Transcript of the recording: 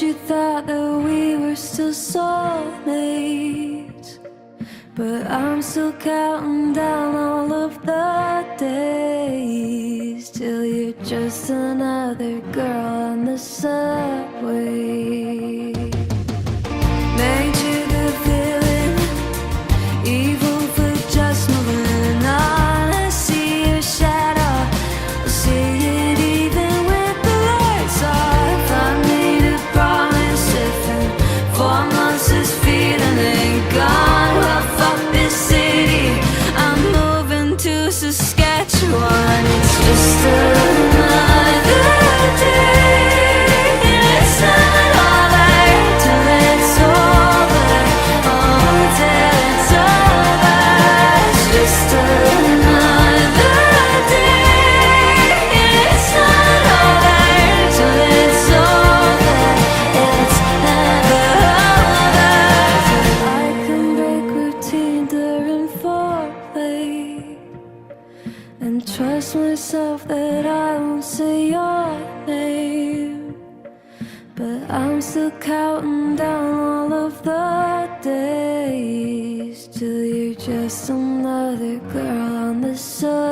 you thought that we were still soulmates, but I'm still counting down all of the days till you're just another girl on the subway. Made you the villain, evil for just moving on. I see your shadow, I see it even with the lights off. I made a promise if in 4 months this feeling ain't gone, well fuck this city, I'm moving to Saskatchewan. It's just another day, and it's not over till it's over. Oh, till it's over. It's just another day, and it's not over till it's over. It's never over. I can break routine during foreplay and trust myself that I won't say your name, but I'm still counting down all of the days till you're just another girl on the subway.